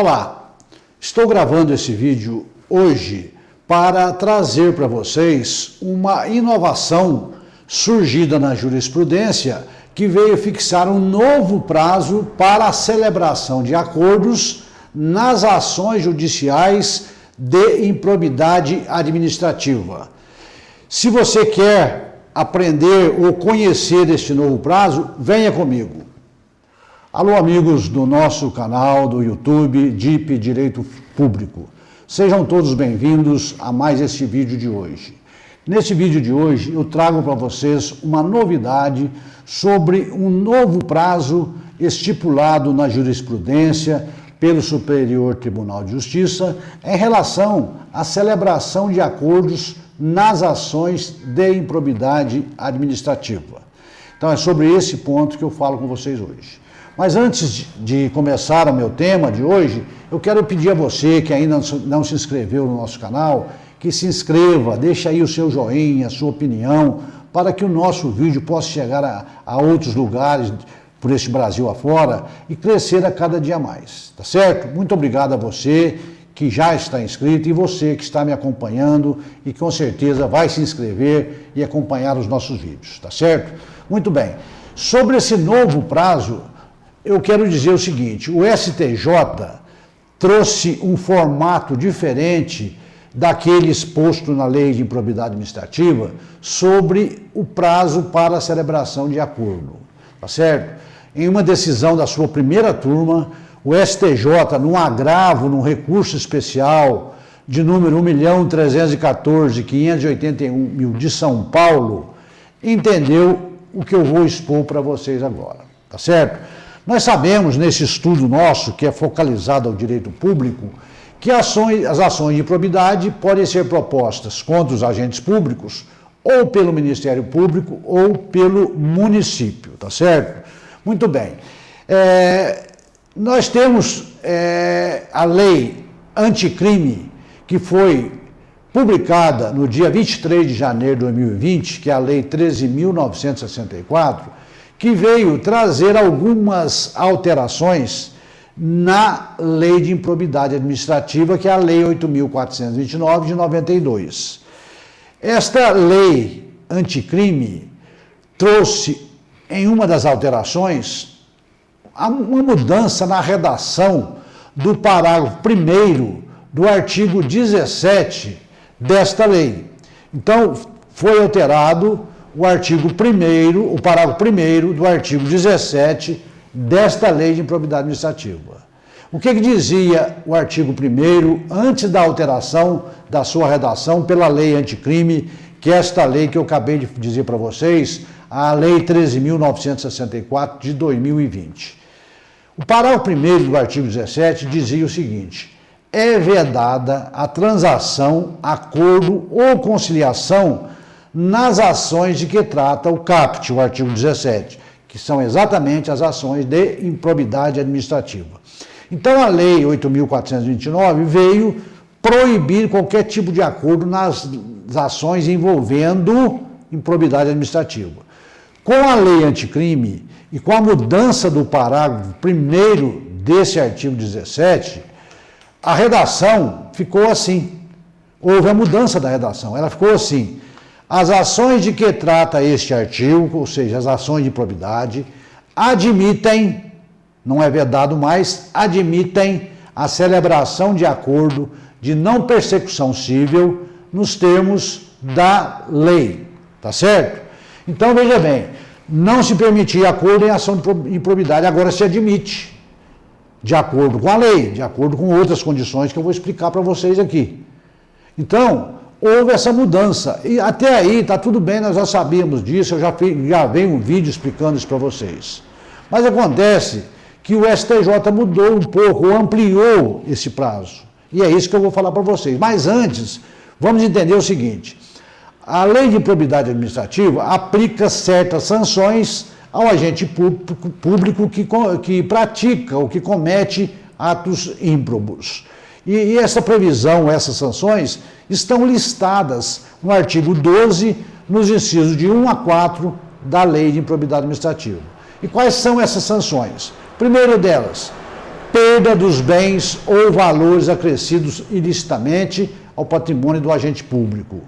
Olá, estou gravando esse vídeo hoje para trazer para vocês uma inovação surgida na jurisprudência que veio fixar um novo prazo para a celebração de acordos nas ações judiciais de improbidade administrativa. Se você quer aprender ou conhecer este novo prazo, venha comigo. Alô, amigos do nosso canal do YouTube DIP Direito Público. Sejam todos bem-vindos a mais este vídeo de hoje. Neste vídeo de hoje eu trago para vocês uma novidade sobre um novo prazo estipulado na jurisprudência pelo Superior Tribunal de Justiça em relação à celebração de acordos nas ações de improbidade administrativa. Então é sobre esse ponto que eu falo com vocês hoje. Mas antes de começar o meu tema de hoje, eu quero pedir a você que ainda não se inscreveu no nosso canal, que se inscreva, deixe aí o seu joinha, a sua opinião, para que o nosso vídeo possa chegar a outros lugares por este Brasil afora e crescer a cada dia mais, tá certo? Muito obrigado a você que já está inscrito e você que está me acompanhando e com certeza vai se inscrever e acompanhar os nossos vídeos, tá certo? Muito bem. Sobre esse novo prazo, eu quero dizer o seguinte: o STJ trouxe um formato diferente daquele exposto na Lei de Improbidade Administrativa sobre o prazo para a celebração de acordo, tá certo? Em uma decisão da sua primeira turma, o STJ, num agravo, num recurso especial de número 1.314.581 de São Paulo, entendeu o que eu vou expor para vocês agora, tá certo? Nós sabemos, nesse estudo nosso, que é focalizado ao direito público, que as ações de improbidade podem ser propostas contra os agentes públicos, ou pelo Ministério Público, ou pelo município, tá certo? Muito bem. Nós temos a lei anticrime, que foi publicada no dia 23 de janeiro de 2020, que é a lei 13.964, que veio trazer algumas alterações na lei de improbidade administrativa, que é a lei 8.429 de 92. Esta lei anticrime trouxe, em uma das alterações, uma mudança na redação do parágrafo 1º do artigo 17 desta lei. Então, foi alterado o artigo 1º, o parágrafo 1º do artigo 17 desta lei de improbidade administrativa. O que dizia o artigo 1º antes da alteração da sua redação pela lei anticrime, que é esta lei que eu acabei de dizer para vocês, a lei 13.964 de 2020. O parágrafo 1º do artigo 17 dizia o seguinte: é vedada a transação, acordo ou conciliação nas ações de que trata o CAPT, o artigo 17, que são exatamente as ações de improbidade administrativa. Então, a Lei 8.429 veio proibir qualquer tipo de acordo nas ações envolvendo improbidade administrativa. Com a Lei Anticrime e com a mudança do parágrafo 1º desse artigo 17, a redação ficou assim. Houve a mudança da redação, ela ficou assim: as ações de que trata este artigo, ou seja, as ações de improbidade, admitem, não é vedado mais, admitem a celebração de acordo de não persecução civil nos termos da lei, tá certo? Então, veja bem, não se permitia acordo em ação de improbidade, agora se admite, de acordo com a lei, de acordo com outras condições que eu vou explicar para vocês aqui. Então, houve essa mudança, e até aí está tudo bem, nós já sabíamos disso, eu já venho um vídeo explicando isso para vocês. Mas acontece que o STJ mudou um pouco, ampliou esse prazo, e é isso que eu vou falar para vocês. Mas antes, vamos entender o seguinte: a lei de improbidade administrativa aplica certas sanções ao agente público que pratica ou que comete atos ímprobos. E essa previsão, essas sanções, estão listadas no artigo 12, nos incisos de 1 a 4 da Lei de Improbidade Administrativa. E quais são essas sanções? Primeiro delas, perda dos bens ou valores acrescidos ilicitamente ao patrimônio do agente público.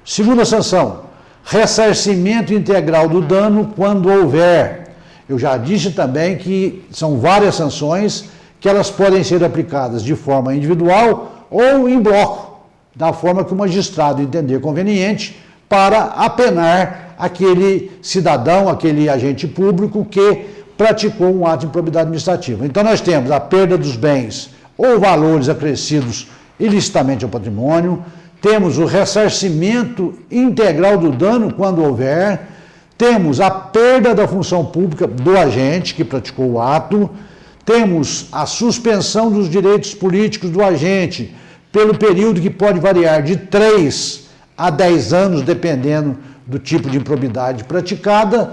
Segunda sanção, ressarcimento integral do dano quando houver. Eu já disse também que são várias sanções que elas podem ser aplicadas de forma individual ou em bloco, da forma que o magistrado entender conveniente para apenar aquele cidadão, aquele agente público que praticou um ato de improbidade administrativa. Então nós temos a perda dos bens ou valores acrescidos ilicitamente ao patrimônio, temos o ressarcimento integral do dano quando houver, temos a perda da função pública do agente que praticou o ato, temos a suspensão dos direitos políticos do agente pelo período que pode variar de 3 a 10 anos, dependendo do tipo de improbidade praticada.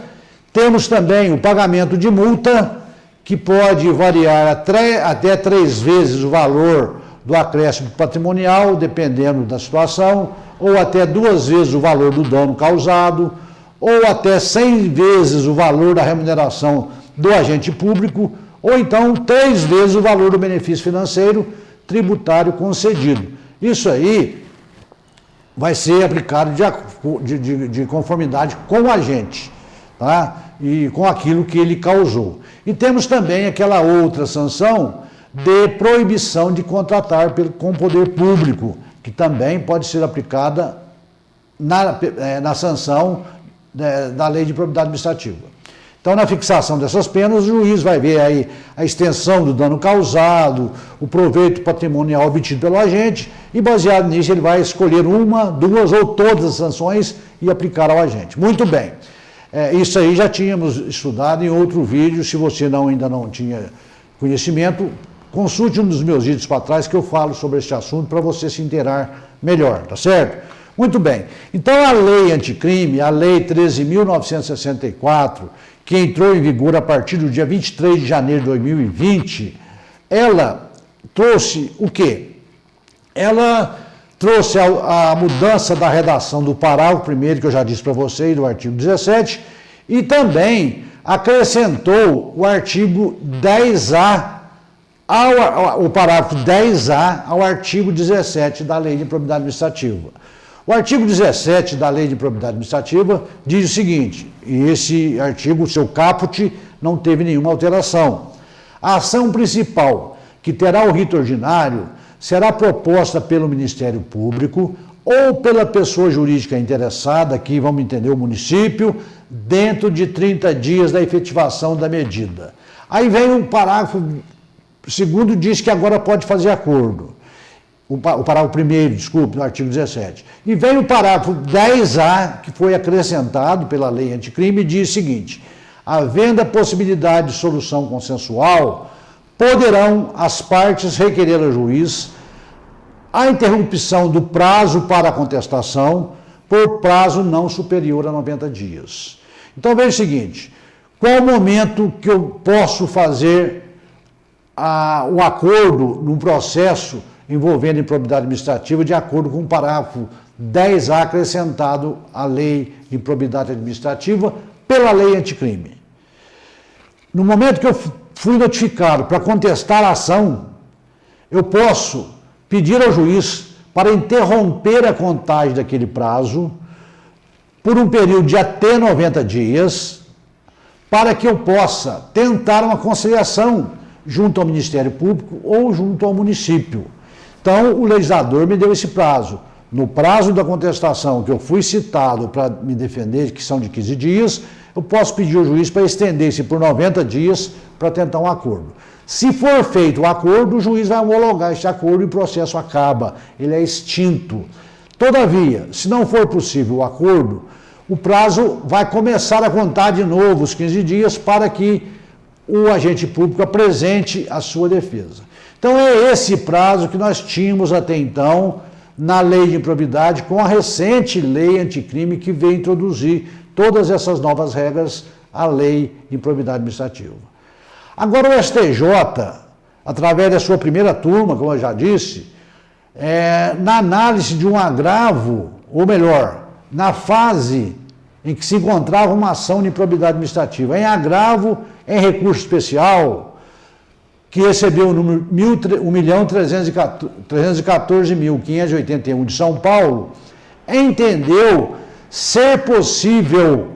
Temos também o pagamento de multa, que pode variar até 3 vezes o valor do acréscimo patrimonial, dependendo da situação, ou até 2 vezes o valor do dano causado, ou até 100 vezes o valor da remuneração do agente público, ou então 3 vezes o valor do benefício financeiro tributário concedido. Isso aí vai ser aplicado de conformidade com o agente, tá? E com aquilo que ele causou. E temos também aquela outra sanção de proibição de contratar com o poder público, que também pode ser aplicada na sanção da lei de improbidade administrativa. Então, na fixação dessas penas, o juiz vai ver aí a extensão do dano causado, o proveito patrimonial obtido pelo agente, e baseado nisso ele vai escolher 1, 2 ou todas as sanções e aplicar ao agente. Muito bem. Isso aí já tínhamos estudado em outro vídeo. Se você ainda não tinha conhecimento, consulte um dos meus vídeos para trás que eu falo sobre este assunto para você se inteirar melhor, tá certo? Muito bem. Então, a lei anticrime, a lei 13.964, que entrou em vigor a partir do dia 23 de janeiro de 2020, ela trouxe o quê? Ela trouxe a mudança da redação do parágrafo 1º, que eu já disse para vocês, do artigo 17, e também acrescentou o artigo 10A, o parágrafo 10A ao artigo 17 da Lei de Improbidade Administrativa. O artigo 17 da Lei de Improbidade Administrativa diz o seguinte, e esse artigo, o seu caput, não teve nenhuma alteração. A ação principal, que terá o rito ordinário, será proposta pelo Ministério Público ou pela pessoa jurídica interessada, que vamos entender o município, dentro de 30 dias da efetivação da medida. Aí vem um parágrafo, segundo diz que agora pode fazer acordo. O parágrafo 1º, desculpe, no artigo 17. E vem o parágrafo 10A, que foi acrescentado pela lei anticrime, e diz o seguinte: havendo a possibilidade de solução consensual, poderão as partes requerer ao juiz a interrupção do prazo para a contestação por prazo não superior a 90 dias. Então, veja o seguinte: qual o momento que eu posso fazer o acordo num processo envolvendo improbidade administrativa de acordo com o parágrafo 10A acrescentado à lei de improbidade administrativa pela lei anticrime? No momento que eu fui notificado para contestar a ação, eu posso pedir ao juiz para interromper a contagem daquele prazo por um período de até 90 dias, para que eu possa tentar uma conciliação junto ao Ministério Público ou junto ao município. Então, o legislador me deu esse prazo. No prazo da contestação que eu fui citado para me defender, que são de 15 dias, eu posso pedir ao juiz para estender-se por 90 dias para tentar um acordo. Se for feito o acordo, o juiz vai homologar esse acordo e o processo acaba, ele é extinto. Todavia, se não for possível o acordo, o prazo vai começar a contar de novo os 15 dias para que o agente público apresente a sua defesa. Então, é esse prazo que nós tínhamos até então na lei de improbidade, com a recente lei anticrime que veio introduzir todas essas novas regras à lei de improbidade administrativa. Agora, o STJ, através da sua primeira turma, como eu já disse, na análise de um agravo, ou melhor, na fase em que se encontrava uma ação de improbidade administrativa, em agravo, em recurso especial, que recebeu o número 1.314.581 de São Paulo, entendeu ser possível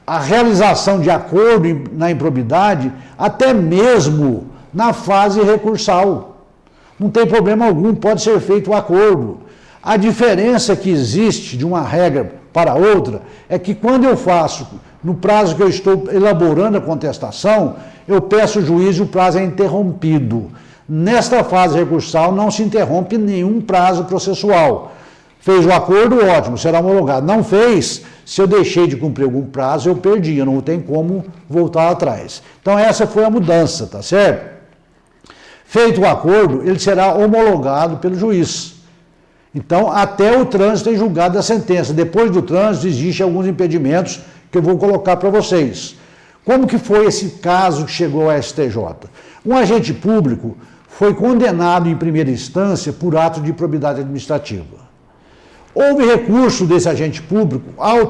a realização de acordo na improbidade até mesmo na fase recursal. Não tem problema algum, pode ser feito o acordo. A diferença que existe de uma regra para outra é que quando eu faço, no prazo que eu estou elaborando a contestação, eu peço ao juiz e o prazo é interrompido. Nesta fase recursal não se interrompe nenhum prazo processual. Fez o acordo, ótimo, será homologado. Não fez, se eu deixei de cumprir algum prazo, eu perdi, eu não tenho como voltar atrás. Então essa foi a mudança, tá certo? Feito o acordo, ele será homologado pelo juiz. Então, até o trânsito em julgado da sentença. Depois do trânsito, existem alguns impedimentos que eu vou colocar para vocês. Como que foi esse caso que chegou ao STJ? Um agente público foi condenado em primeira instância por ato de improbidade administrativa. Houve recurso desse agente público ao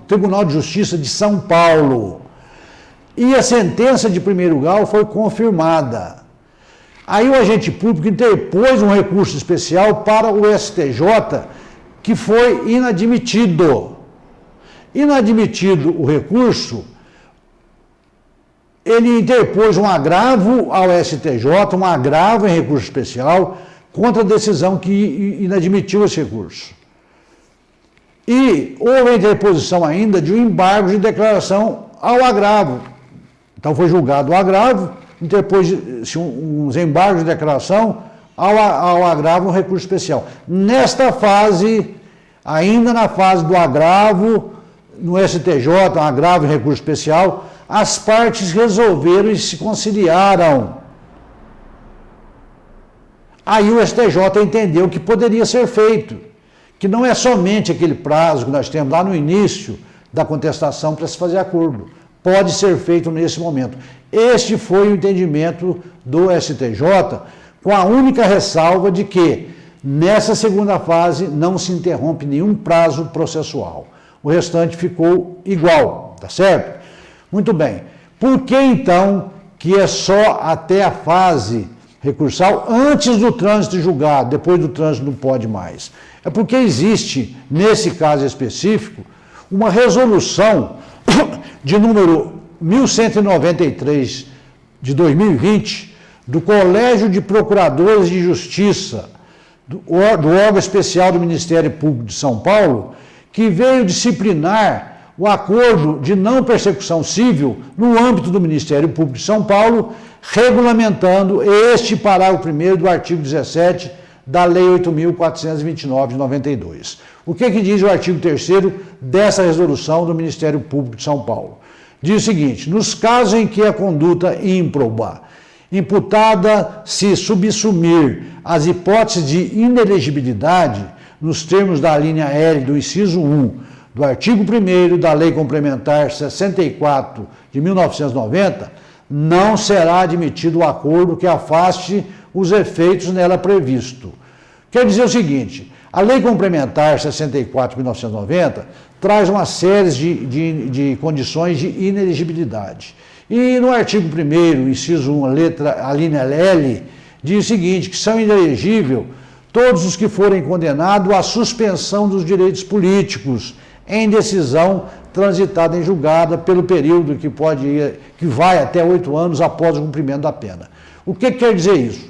Tribunal de Justiça de São Paulo. E a sentença de primeiro grau foi confirmada. Aí o agente público interpôs um recurso especial para o STJ, que foi inadmitido. Inadmitido o recurso, ele interpôs um agravo ao STJ, um agravo em recurso especial, contra a decisão que inadmitiu esse recurso. E houve a interposição ainda de um embargo de declaração ao agravo. Então foi julgado o agravo, interpôs-se uns embargos de declaração ao agravo um recurso especial. Nesta fase, ainda na fase do agravo, no STJ, um agravo em recurso especial, as partes resolveram e se conciliaram. Aí o STJ entendeu que poderia ser feito, que não é somente aquele prazo que nós temos lá no início da contestação para se fazer acordo. Pode ser feito nesse momento. Este foi o entendimento do STJ, com a única ressalva de que, nessa segunda fase, não se interrompe nenhum prazo processual. O restante ficou igual, tá certo? Muito bem. Por que, então, que é só até a fase recursal, antes do trânsito julgado, depois do trânsito não pode mais? É porque existe, nesse caso específico, uma resolução de número 1193 de 2020, do Colégio de Procuradores de Justiça, do órgão especial do Ministério Público de São Paulo, que veio disciplinar o acordo de não persecução civil no âmbito do Ministério Público de São Paulo, regulamentando este parágrafo 1º do artigo 17 da Lei 8.429 de 92. O que diz o artigo 3º dessa resolução do Ministério Público de São Paulo? Diz o seguinte: nos casos em que a conduta ímproba imputada se subsumir às hipóteses de inelegibilidade, nos termos da linha L do inciso 1 do artigo 1º da Lei Complementar 64 de 1990, não será admitido o acordo que afaste os efeitos nela previsto. Quer dizer o seguinte: a Lei Complementar 64 de 1990 traz uma série de condições de inelegibilidade. E no artigo 1º, inciso 1, a linha L, diz o seguinte, que são inelegíveis todos os que forem condenados à suspensão dos direitos políticos em decisão transitada em julgada pelo período que vai até 8 anos após o cumprimento da pena. O que quer dizer isso?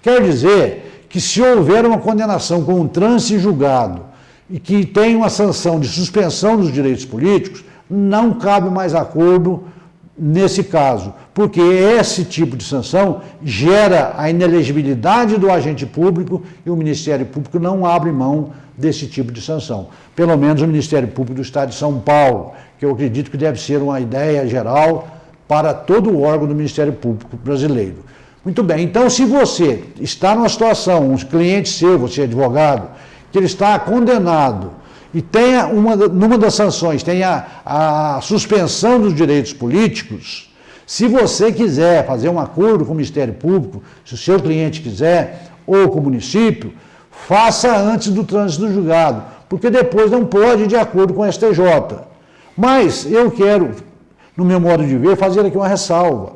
Quer dizer que se houver uma condenação com um trânsito em julgado e que tem uma sanção de suspensão dos direitos políticos, não cabe mais acordo nesse caso, porque esse tipo de sanção gera a inelegibilidade do agente público e o Ministério Público não abre mão desse tipo de sanção. Pelo menos o Ministério Público do Estado de São Paulo, que eu acredito que deve ser uma ideia geral para todo o órgão do Ministério Público brasileiro. Muito bem, então se você está numa situação, um cliente seu, você é advogado, que ele está condenado e tenha numa das sanções, tenha a suspensão dos direitos políticos, se você quiser fazer um acordo com o Ministério Público, se o seu cliente quiser, ou com o município, faça antes do trânsito do julgado, porque depois não pode ir de acordo com o STJ. Mas eu quero, no meu modo de ver, fazer aqui uma ressalva.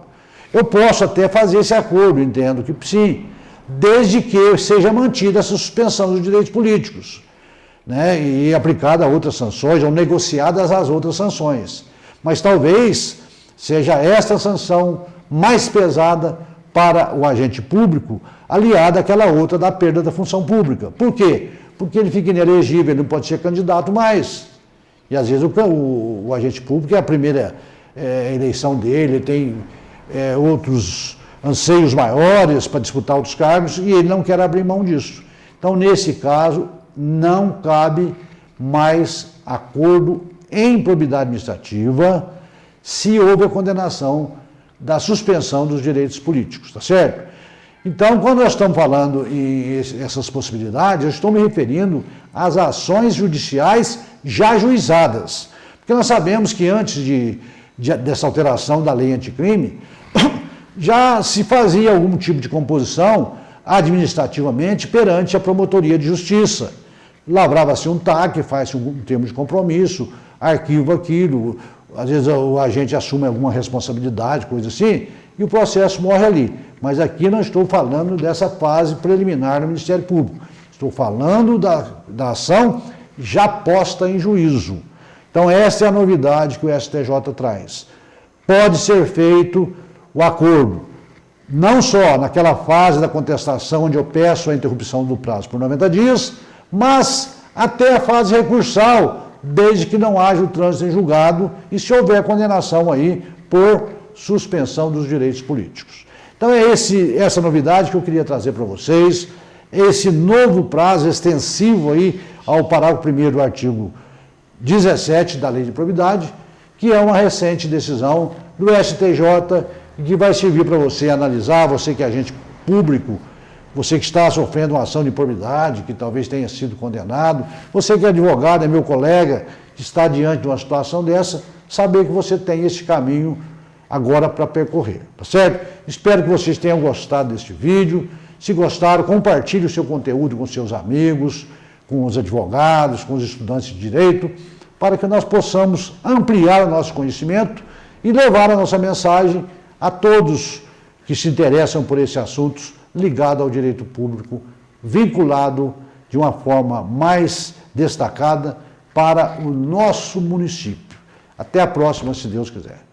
eu posso até fazer esse acordo, entendo que sim, desde que seja mantida essa suspensão dos direitos políticos, né, e aplicada a outras sanções, ou negociadas as outras sanções. Mas talvez seja esta sanção mais pesada para o agente público, aliada àquela outra da perda da função pública. Por quê? Porque ele fica inelegível, ele não pode ser candidato mais. E às vezes o agente público é a primeira eleição dele, ele tem outros anseios maiores para disputar outros cargos e ele não quer abrir mão disso. Então, nesse caso, não cabe mais acordo em improbidade administrativa se houve a condenação da suspensão dos direitos políticos, tá certo? Então, quando nós estamos falando em essas possibilidades, eu estou me referindo às ações judiciais já ajuizadas. Porque nós sabemos que antes dessa alteração da lei anticrime, já se fazia algum tipo de composição administrativamente perante a promotoria de justiça. Lavrava-se um TAC, faz-se um termo de compromisso, arquiva aquilo, às vezes o agente assume alguma responsabilidade, coisa assim, e o processo morre ali. Mas aqui não estou falando dessa fase preliminar no Ministério Público. Estou falando da ação já posta em juízo. Então, essa é a novidade que o STJ traz. Pode ser feito o acordo, não só naquela fase da contestação, onde eu peço a interrupção do prazo por 90 dias, mas até a fase recursal, desde que não haja o trânsito em julgado e se houver condenação aí por suspensão dos direitos políticos. Então é essa novidade que eu queria trazer para vocês, esse novo prazo extensivo aí ao parágrafo 1º do artigo 17 da Lei de Probidade, que é uma recente decisão do STJ, que vai servir para você analisar, você que é agente público, você que está sofrendo uma ação de improbidade, que talvez tenha sido condenado, você que é advogado, é meu colega, que está diante de uma situação dessa, saber que você tem esse caminho agora para percorrer, tá certo? Espero que vocês tenham gostado deste vídeo. Se gostaram, compartilhe o seu conteúdo com seus amigos, com os advogados, com os estudantes de direito, para que nós possamos ampliar o nosso conhecimento e levar a nossa mensagem a todos que se interessam por esses assuntos ligados ao direito público, vinculado de uma forma mais destacada para o nosso município. Até a próxima, se Deus quiser.